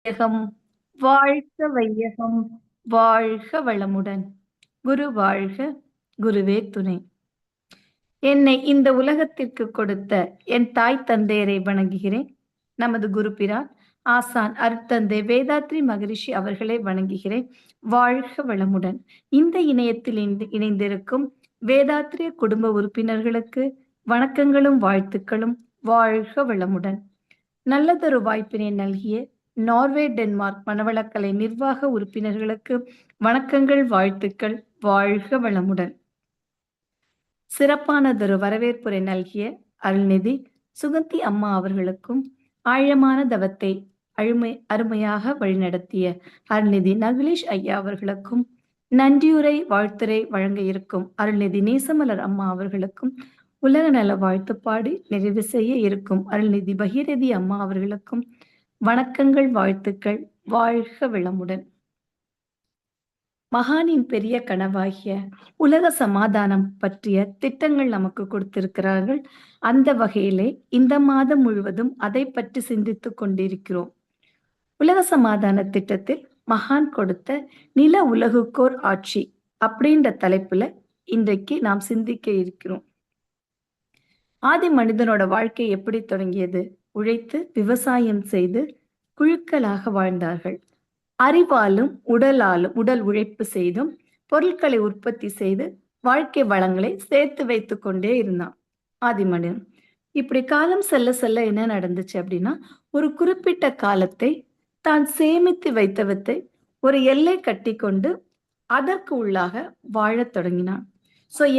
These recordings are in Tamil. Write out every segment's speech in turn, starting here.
வையகம் வாழ்க வையகம் வாழ்க வளமுடன். குரு வாழ்க, குருவே துணை. என்னை இந்த உலகத்திற்கு கொடுத்த என் தாய் தந்தையரை வணங்குகிறேன். நமது குருபிரான் ஆசான் அருட்தந்தை வேதாத்ரி மகரிஷி அவர்களை வணங்குகிறேன். வாழ்க வளமுடன். இந்த இணையத்தில் இணைந்திருக்கும் வேதாத்ரிய குடும்ப உறுப்பினர்களுக்கு வணக்கங்களும் வாழ்த்துக்களும். வாழ்க வளமுடன். நல்லதொரு வாய்ப்பினை நல்கிய நார்வே டென்மார்க் மனவளக்கலை நிர்வாக உறுப்பினர்களுக்கு வணக்கங்கள், வாழ்த்துக்கள். வாழ்க வளமுடன். சிறப்பானதொரு வரவேற்புரை நல்கிய அருள்நிதி சுகந்தி அம்மா அவர்களுக்கும், ஆழமான தவத்தை அருமையாக வழிநடத்திய அருள்நிதி நகுலேஷ் ஐயா அவர்களுக்கும், நன்றியுரை வாழ்த்துரை வழங்க இருக்கும் அருள்நிதி நேசமலர் அம்மா அவர்களுக்கும், உலக நல வாழ்த்து பாடி நிறைவு செய்ய இருக்கும் அருள்நிதி பகீரதி அம்மா அவர்களுக்கும் வணக்கங்கள், வாழ்த்துக்கள். வாழ்க வளமுடன். மகானின் பெரிய கனவாகிய உலக சமாதானம் பற்றிய திட்டங்கள் நமக்கு கொடுத்திருக்கிறார்கள். அந்த வகையிலே இந்த மாதம் முழுவதும் அதை பற்றி சிந்தித்துக் கொண்டிருக்கிறோம். உலக சமாதான திட்டத்தில் மகான் கொடுத்த நில உலகுக்கோர் ஆட்சி அப்படின்ற தலைப்புல இன்றைக்கு நாம் சிந்திக்க இருக்கிறோம். ஆதி மனிதனோட வாழ்க்கை எப்படி தொடங்கியது? உழைத்து விவசாயம் செய்து குழுக்களாக வாழ்ந்தார்கள். அறிவாலும் உடல் உழைப்பு செய்தும் பொருட்களை உற்பத்தி செய்து வாழ்க்கை வளங்களை சேர்த்து வைத்து கொண்டே இருந்தான் ஆதி மனிதன். இப்படி காலம் செல்ல செல்ல என்ன நடந்துச்சு அப்படின்னா, ஒரு குறிப்பிட்ட காலத்தை தான் சேமித்து வைத்தவத்தை ஒரு எல்லை கட்டி கொண்டு அதற்கு உள்ளாக வாழத் தொடங்கினான்.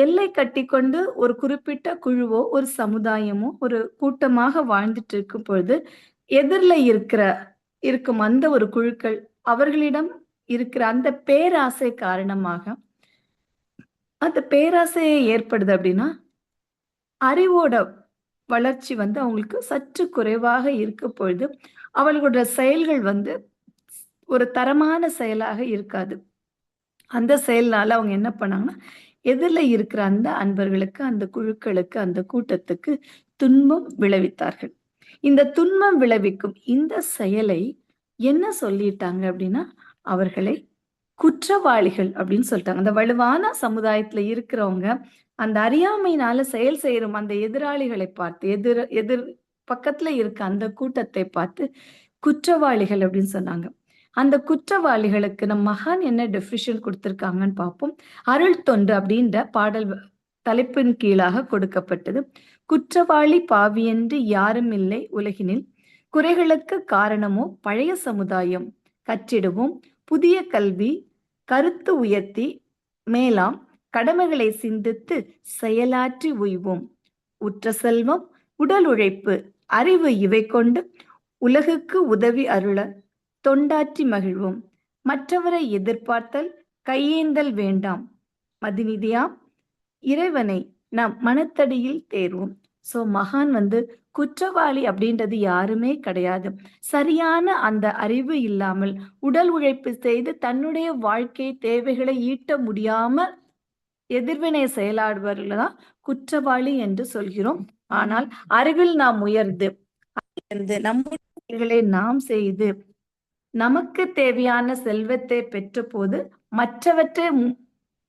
எல்லை கட்டி கொண்டு ஒரு குறிப்பிட்ட குழுவோ ஒரு சமுதாயமோ ஒரு கூட்டமாக வாழ்ந்துட்டு இருக்கும் பொழுது எதிரில் இருக்கும் அந்த ஒரு குழுக்கள் அவர்களிடம் இருக்கிற அந்த பேராசை காரணமாக, அந்த பேராசையை ஏற்படுது அப்படின்னா, அறிவோட வளர்ச்சி அவங்களுக்கு சற்று குறைவாக இருக்க பொழுது அவர்களோட செயல்கள் ஒரு தரமான செயலாக இருக்காது. அந்த செயல்னால அவங்க என்ன பண்ணாங்கன்னா, எதிரில் இருக்கிற அந்த அன்பர்களுக்கு, அந்த குழுக்களுக்கு, அந்த கூட்டத்துக்கு துன்பம் விளைவித்தார்கள். இந்த துன்பம் விளைவிக்கும் இந்த செயலை என்ன சொல்லிட்டாங்க அப்படின்னா, அவர்களை குற்றவாளிகள் அப்படின்னு சொல்லிட்டாங்க. அந்த வலுவான சமுதாயத்துல இருக்கிறவங்க அந்த அறியாமையினால செயல் செய்யறோம் அந்த எதிராளிகளை பார்த்து, எதிர் பக்கத்துல இருக்க அந்த கூட்டத்தை பார்த்து குற்றவாளிகள் அப்படின்னு சொன்னாங்க. அந்த குற்றவாளிகளுக்கு நம் மகான் என்ன டெஃபினிஷன் கொடுத்திருக்காங்கன்னு பார்ப்போம். அருள் தொண்டு அப்படின்ற பாடல் தலைப்பின் கீழாக கொடுக்கப்பட்டது. குற்றவாளி பாவியன்று யாரும் இல்லை உலகினில், குறைகளுக்கு காரணமோ பழைய சமுதாயம், கற்றிடுவோம் புதிய கல்வி, கருத்து உயர்த்தி மேலாம் கடமைகளை சிந்தித்து செயலாற்றி உய்வோம், உற்ற செல்வம் உடல் உழைப்பு அறிவு இவை கொண்டு உலகுக்கு உதவி அருள தொண்டாற்றி மகிழ்வோம், மற்றவரை எதிர்பார்த்தல் கையேந்தல் வேண்டாம், மதிநிதியாம் இறைவனை நம் மனத்தடியில் தேர்வோம். மகான் குற்றவாளி அப்படின்றது யாருமே கிடையாது. சரியான அந்த அறிவு இல்லாமல் உடல் உழைப்பு செய்து தன்னுடைய வாழ்க்கை தேவைகளை ஈட்ட முடியாம எதிர்வினை செயலாடுபவர்கள் தான் குற்றவாளி என்று சொல்கிறோம். ஆனால் அறிவில் நாம் உயர்ந்து நம்முடைய நாம் செய்து நமக்கு தேவையான செல்வத்தை பெற்ற போது மற்றவற்றை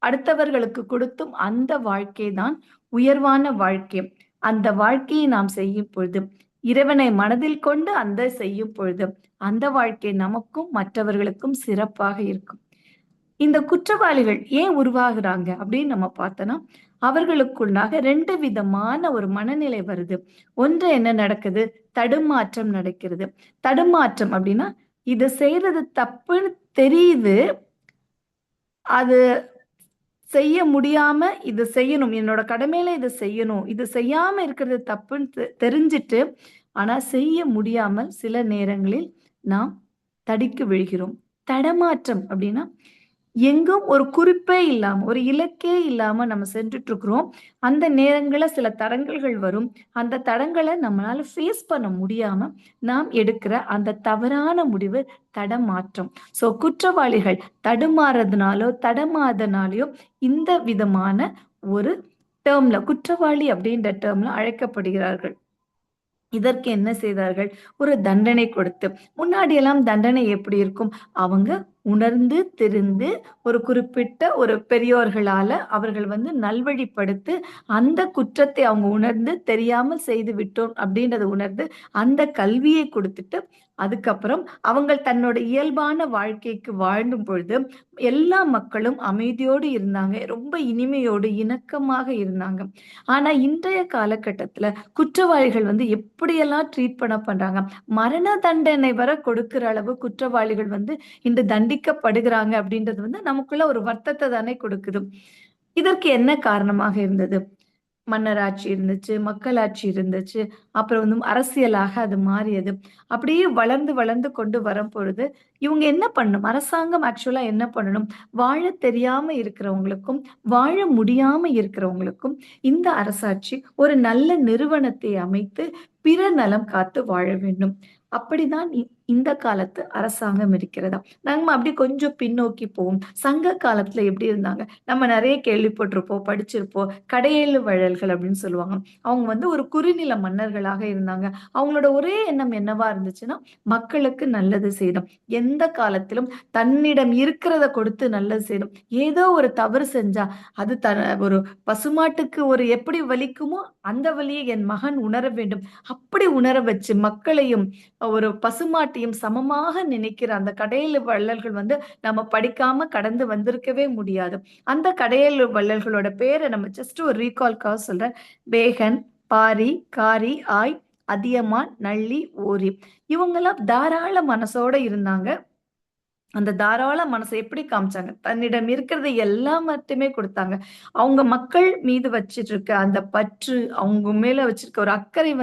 அடுத்தவர்களுக்கு கொடுத்தும் அந்த வாழ்க்கை தான் உயர்வான வாழ்க்கை. அந்த வாழ்க்கையை நாம் செய்யும் பொழுது, இறைவனை மனதில் கொண்டு அந்த செய்யும் பொழுது அந்த வாழ்க்கை நமக்கும் மற்றவர்களுக்கும் சிறப்பாக இருக்கும். இந்த குற்றவாளிகள் ஏன் உருவாகுறாங்க அப்படின்னு நம்ம பார்த்தோம்னா, அவர்களுக்குள்ளாக 2 விதமான ஒரு மனநிலை வருது. ஒன்று என்ன நடக்குது? தடுமாற்றம் நடக்கிறது. தடுமாற்றம் அப்படின்னா, இது செய்யறது தப்புன்னு தெரியுது, அது செய்ய முடியாம இது செய்யணும், என்னோட கடமையில இதை செய்யணும், இது செய்யாம இருக்கிறது தப்புன்னு தெரிஞ்சிட்டு ஆனா செய்ய முடியாமல் சில நேரங்களில் நாம் தடிக்கு விழுகிறோம். தடமாற்றம் அப்படின்னா எங்கும் ஒரு குறிப்பே இல்லாம ஒரு இலக்கே இல்லாம நம்ம சென்றுட்டு இருக்கிறோம். அந்த நேரங்கள்ல சில தடங்கல்கள் வரும். அந்த தடங்களை நம்மளால ஃபேஸ் பண்ண முடியாம நாம் எடுக்கிற அந்த தவறான முடிவு தடமாற்றம். குற்றவாளிகள் தடுமாறதுனாலோ தடமாதனாலயோ இந்த விதமான ஒரு டேர்ம்ல குற்றவாளி அப்படின்ற டேர்ம்ல அழைக்கப்படுகிறார்கள். இதற்கு என்ன செய்தார்கள்? ஒரு தண்டனை கொடுத்து, முன்னாடியெல்லாம் தண்டனை எப்படி இருக்கும்? அவங்க உணர்ந்து, தெரிந்து ஒரு குறிப்பிட்ட ஒரு பெரியோர்களால அவர்கள் நல்வழிப்படுத்து, அந்த குற்றத்தை அவங்க உணர்ந்து, தெரியாமல் செய்து விட்டோம் அப்படின்றத உணர்ந்து, அந்த கல்வியை குடுத்துட்டு, அதுக்கப்புறம் அவங்கள் தன்னோட இயல்பான வாழ்க்கைக்கு வாழும் பொழுது, எல்லா மக்களும் அமைதியோடு இருந்தாங்க. ரொம்ப இனிமையோடு, இணக்கமாக இருந்தாங்க. ஆனா, இன்றைய காலகட்டத்துல குற்றவாளிகள் எப்படியெல்லாம் ட்ரீட் பண்றாங்க. மரண தண்டனை வர கொடுக்கிற அளவு குற்றவாளிகள் இன்று தண்டிக்கப்படுகிறாங்க அப்படின்றது நமக்குள்ள ஒரு வருத்தத்த தானே கொடுக்குது. இதற்கு என்ன காரணமாக இருந்தது? மன்னராட்சி இருந்துச்சு, மக்களாட்சி இருந்துச்சு. அப்புறம் அரசியலாக அது மாறியது. அப்படியே வளர்ந்து, வளர்ந்து கொண்டு வரும்பொழுது, இவங்க என்ன பண்ணணும்? அரசாங்கம் ஆக்சுவலா என்ன பண்ணணும்? வாழத் தெரியாம இருக்கிறவங்களுக்கும், வாழ முடியாம இருக்கிறவங்களுக்கும், இந்த அரசாட்சி ஒரு நல்ல நிறுவனத்தை அமைத்து, பிறர் நலம் காத்து வாழ வேண்டும். அப்படிதான் இந்த காலத்து அரசாங்கம் இருக்கிறதா? நம்ம அப்படி கொஞ்சம் பின்னோக்கி போவோம். சங்க காலத்துல எப்படி இருந்தாங்க? நம்ம நெறைய கேள்விப்பட்டிருப்போம், படிச்சிருப்போம். கடையேழு வள்ளல்கள் அப்படின்னு சொல்லுவாங்க. அவங்க ஒரு குறுநில மன்னர்களாக இருந்தாங்க. அவங்களோட ஒரே எண்ணம் என்னவா இருந்துச்சுன்னா, மக்களுக்கு நல்லது செய்யணும். எந்த காலத்திலும் தன்னிடம் இருக்கிறத கொடுத்து நல்லது செய்யணும். ஏதோ ஒரு தவறு செஞ்சா, அது ஒரு பசுமாட்டுக்கு ஒரு எப்படி வலிக்குமோ, அந்த வலியை என் மகன் உணர வேண்டும். அப்படி உணர வச்சு மக்களையும், ஒரு பசுமாட்டையும் சமமாக நினைக்கிற அந்த கடையேழு வள்ளல்கள் நம்ம படிக்காம கடந்து வந்திருக்கவே முடியாது. அந்த கடையேழு வள்ளல்களோட பேர நம்ம ஜஸ்ட் ஒரு ரீகால்க்காக சொல்றேன். பேகன், பாரி, காரி, ஆய், அதியமான், நள்ளி, ஓரி. இவங்கலாம் தாராள மனசோட இருந்தாங்க. அந்த தாராள மனச எப்படி காமிச்சாங்க? தன்னிடம் இருக்கிறத எல்லாமத்தையுமே குடுத்தாங்க. அவங்க மக்கள் மீது வச்சிட்டு இருக்க அந்த பற்று, அவங்க மேல வச்சிருக்க ஒரு அக்கறை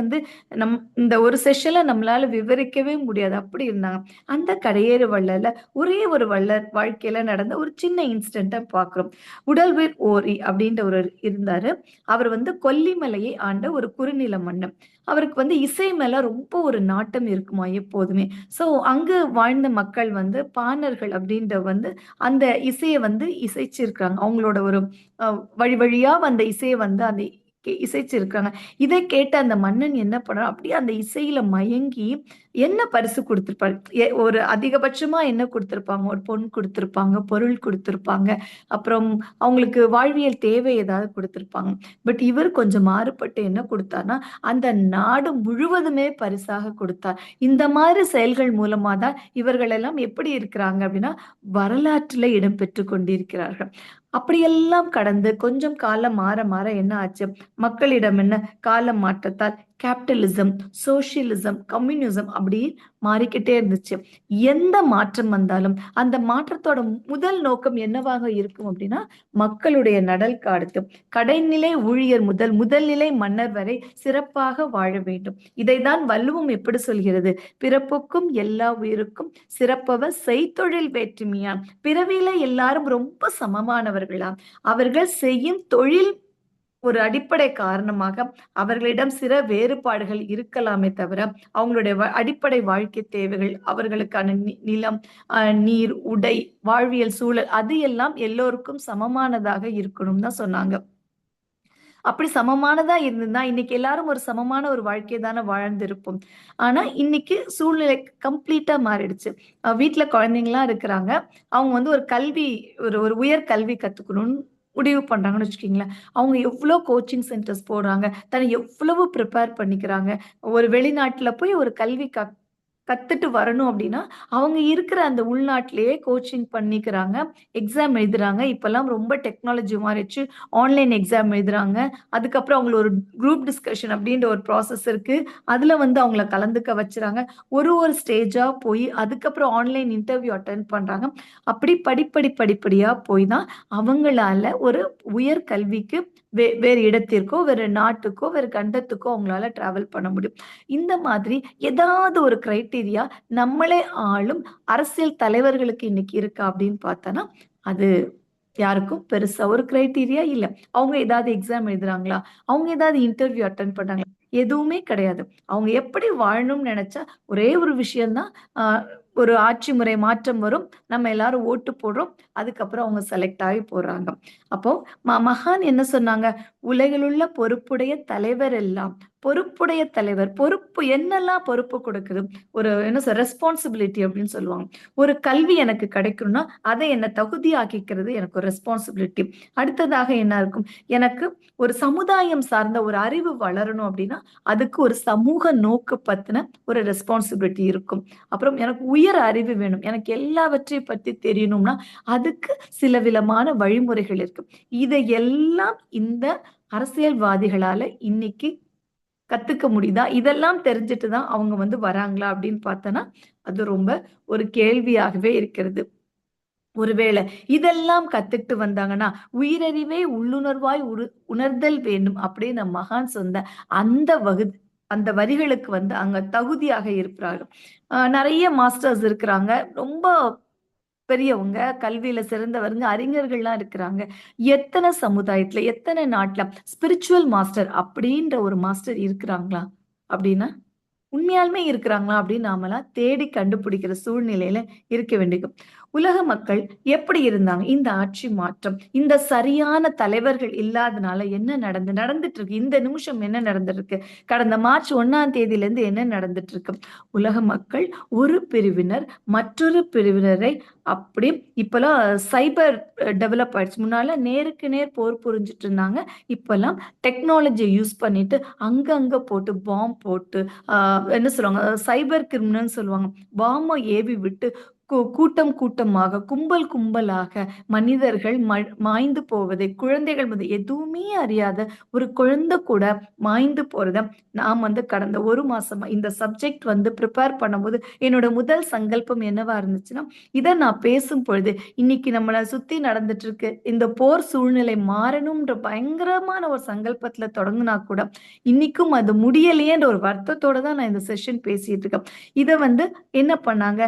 நம் இந்த ஒரு செஷன்ல நம்மளால விவரிக்கவே முடியாது. அப்படி இருந்தாங்க. அந்த கடையேறு வள்ளல்ல ஒரே ஒரு வள்ளல் வாழ்க்கையில நடந்த ஒரு சின்ன இன்சிடென்ட்ட பார்க்கிறோம். உடல்வேர் ஓரி அப்படின்ற ஒருவர் இருந்தாரு. அவர் கொல்லிமலையை ஆண்ட ஒரு குறுநில மன்னன். அவருக்கு இசை மேல ரொம்ப ஒரு நாட்டம் இருக்குமா எப்போதுமே. ஸோ அங்கு வாழ்ந்த மக்கள் பாணர்கள் அப்படின்ற அந்த இசைய இசைச்சிருக்காங்க. அவங்களோட ஒரு வழி வழியா வந்த இசைய அந்த இசைச்சிருக்காங்க. இதை கேட்ட அந்த மன்னன் என்ன பண்ணார், அப்படியே அந்த இசையில மயங்கி என்ன பரிசு குடுத்திருப்பாரு. ஒரு அதிகபட்சமா என்ன குடுத்திருப்பாங்க? ஒரு பொன் குடுத்திருப்பாங்க, பொருள் குடுத்திருப்பாங்க. அப்புறம் அவங்களுக்கு வாழ்வியல் தேவை ஏதாவது குடுத்திருப்பாங்க. பட் இவர் கொஞ்சம் மாறுபட்டு என்ன குடுத்தார்ன்னா, அந்த நாடு முழுவதுமே பரிசாக கொடுத்தார். இந்த மாதிரி செயல்கள் மூலமா தான் இவர்கள் எல்லாம் எப்படி இருக்கிறாங்க அப்படின்னா, வரலாற்றில இடம் பெற்றுக் கொண்டிருக்கிறார்கள். அப்படியெல்லாம் கடந்து கொஞ்சம் காலம் மாற மாற என்ன ஆச்சு? மக்களிடம் என்ன காலம் மாற்றத்தால் கேபிட்டலிசம், சோஷியலிசம், கம்யூனிசம் அப்படி மாறிக்கிட்டே இருந்துச்சு. எந்த மாற்றம் வந்தாலும் அந்த மாற்றத்தோட முதல் நோக்கம் என்னவாக இருக்கும் அப்படின்னா, மக்களுடைய நலன் காத்து கடைநிலை ஊழியர் முதல் முதல் நிலை மன்னர் வரை சிறப்பாக வாழ வேண்டும். இதைதான் வள்ளுவம் எப்படி சொல்கிறது? பிறப்புக்கும் எல்லா உயிருக்கும் சிறப்பவ செய்தொழில் வேற்றுமையாம். பிறவியில எல்லாரும் ரொம்ப சமமானவர்களாம். அவர்கள் செய்யும் தொழில் ஒரு அடிப்படை காரணமாக அவர்களிடம் சில வேறுபாடுகள் இருக்கலாமே தவிர, அவங்களுடைய அடிப்படை வாழ்க்கை தேவைகள், அவர்களுக்கான நிலம், நீர், உடை, வாழ்வியல் சூழல் அது எல்லாம் எல்லோருக்கும் சமமானதாக இருக்கணும்னு தான் சொன்னாங்க. அப்படி சமமானதா இருந்திருந்தா, இன்னைக்கு எல்லாரும் ஒரு சமமான ஒரு வாழ்க்கைய தானே வாழ்ந்திருப்போம். ஆனா, இன்னைக்கு சூழ்நிலை கம்ப்ளீட்டா மாறிடுச்சு. வீட்ல குழந்தைங்கலாம் இருக்கிறாங்க. அவங்க ஒரு கல்வி ஒரு ஒரு உயர் கல்வி கத்துக்கணும்னு முடிவு பண்றாங்கன்னு வச்சுக்கங்களேன். அவங்க எவ்ளோ கோச்சிங் சென்டர்ஸ் போடுறாங்க. தன்னை எவ்வளவு பிரிப்பேர் பண்ணிக்கிறாங்க. ஒரு வெளிநாட்டுல போய் ஒரு கல்வி கத்துட்டு வரணும் அப்படின்னா, அவங்க இருக்கிற அந்த உள்நாட்டிலேயே கோச்சிங் பண்ணிக்கிறாங்க. எக்ஸாம் எழுதுறாங்க. இப்பல்லாம் ரொம்ப டெக்னாலஜி மாறிடுச்சு. ஆன்லைன் எக்ஸாம் எழுதுறாங்க. அதுக்கப்புறம் அவங்கள ஒரு குரூப் டிஸ்கஷன் அப்படின்ற ஒரு ப்ராசஸ் இருக்கு. அதுல அவங்கள கலந்துக்க வச்சுறாங்க. ஒரு ஒரு ஸ்டேஜா போய் அதுக்கப்புறம் ஆன்லைன் இன்டர்வியூ அட்டெண்ட் பண்றாங்க. அப்படி படிப்படியா போய் தான் அவங்களால ஒரு உயர் கல்விக்கு வேறு இடத்திற்கோ, வேறு நாட்டுக்கோ, வேறு கண்டத்துக்கோ அவங்களால டிராவல் பண்ண முடியும். இந்த மாதிரி ஏதாவது ஒரு கிரைட்டீரியா நம்மளே ஆளும் அரசியல் தலைவர்களுக்கு இன்னைக்கு இருக்கா அப்படின்னு பார்த்தோன்னா, அது யாருக்கும் பெருசா ஒரு கிரைட்டீரியா இல்ல. அவங்க ஏதாவது எக்ஸாம் எழுதுறாங்களா? அவங்க ஏதாவது இன்டர்வியூ அட்டெண்ட் பண்றாங்களா? எதுவுமே கிடையாது. அவங்க எப்படி வாழணும்னு நெனச்சா, ஒரே ஒரு விஷயம் தான். அ ஒரு ஆட்சி முறை மாற்றம் வரும். நம்ம எல்லாரும் ஓட்டு போடுறோம். அதுக்கப்புறம் அவங்க செலக்ட் ஆகி போறாங்க. அப்போ மகான் என்ன சொன்னாங்க? "உலகிலுள்ள பொறுப்புடைய தலைவர் எல்லாம் பொறுப்புடைய தலைவர். பொறுப்பு என்னெல்லாம் பொறுப்பு கொடுக்குது? ஒரு என்ன ரெஸ்பான்சிபிலிட்டி அப்படின்னு சொல்லுவாங்க. ஒரு கல்வி எனக்கு கிடைக்கணும்னா, அதை என்ன தகுதியாக்கிக்கிறது எனக்கு ஒரு ரெஸ்பான்சிபிலிட்டி. அடுத்ததாக என்ன இருக்கும்? எனக்கு ஒரு சமுதாயம் சார்ந்த ஒரு அறிவு வளரணும் அப்படின்னா, அதுக்கு ஒரு சமூக நோக்கு பத்தின ஒரு ரெஸ்பான்சிபிலிட்டி இருக்கும். அப்புறம் எனக்கு உயர் அறிவு வேணும். எனக்கு எல்லாவற்றையும் பத்தி தெரியணும்னா, அதுக்கு சில விதமான வழிமுறைகள் இருக்கு. இதையெல்லாம் இந்த அரசியல்வாதிகளால இன்னைக்கு கத்துக்க முடியுதா? இதெல்லாம் தெரிஞ்சுட்டு தான் அவங்க வராங்களா? அப்படின்னு பார்த்தோன்னா, அது ரொம்ப ஒரு கேள்வியாகவே இருக்கிறது. ஒருவேளை இதெல்லாம் கத்துக்கிட்டு வந்தாங்கன்னா, "உயிரறிவே உள்ளுணர்வாய் உணர்தல் வேண்டும்" அப்படின்னு மகான் சொன்ன அந்த அந்த வரிகளுக்கு அங்க தகுதியாக இருக்கிறார்கள். நெறைய மாஸ்டர்ஸ் இருக்கிறாங்க. ரொம்ப பெரியவங்க, கல்வியில சிறந்தவங்க, அறிஞர்கள்லாம் இருக்கிறாங்க. எத்தன சமுதாயத்துல, எத்தன நாட்ல ஸ்பிரிச்சுவல் மாஸ்டர் அப்படின்ற ஒரு மாஸ்டர் இருக்கிறாங்களா? அப்படின்னா, உண்மையாலுமே இருக்கிறாங்களா? அப்படின்னு நாமெல்லாம் தேடி கண்டுபிடிக்கிற சூழ்நிலையில இருக்க வேண்டியிருக்கும். உலக மக்கள் எப்படி இருந்தாங்க? இந்த ஆட்சி மாற்றம், இந்த சரியான தலைவர்கள் இல்லாதனால என்ன நடந்துட்டு இருக்கு? இந்த நிமிஷம் என்ன நடந்திருக்கு? கடந்த மார்ச் 1ஆம் தேதியிலிருந்து என்ன நடந்துட்டு இருக்கு? உலக மக்கள் ஒரு பிரிவினர் மற்றொரு பிரிவினரை அப்படி இப்பல்லாம் சைபர் டெவலப் ஆயிடுச்சு. முன்னால நேருக்கு நேர் போர் புரிஞ்சுட்டு இருந்தாங்க. இப்பல்லாம் டெக்னாலஜிய யூஸ் பண்ணிட்டு அங்கங்க போட்டு பாம்ப் போட்டு என்ன சொல்லுவாங்க? சைபர் கிரிமினல்ன்னு சொல்லுவாங்க. பாம்ப ஏவி விட்டு கூட்டம் கூட்டமாக, கும்பல் கும்பலாக மனிதர்கள் மாய்ந்து போவதை, குழந்தைகள் எதுவுமே அறியாத ஒரு குழந்தை கூட மாய்ந்து போறத நான் கடந்த 1 மாசமா இந்த சப்ஜெக்ட் பிரிப்பேர் பண்ணும்போது, என்னோட முதல் சங்கல்பம் என்னவா இருந்துச்சுன்னா, இத நான் பேசும் பொழுது, இன்னைக்கு நம்மள சுத்தி நடந்துட்டு இருக்கு. இந்த போர் சூழ்நிலை மாறணும்ன்ற பயங்கரமான ஒரு சங்கல்பத்துல தொடங்குனா கூட, இன்னைக்கும் அது முடியலையேன்ற ஒரு வருத்தத்தோட தான் நான் இந்த செஷன் பேசிட்டு இருக்கேன். இத என்ன பண்ணாங்க?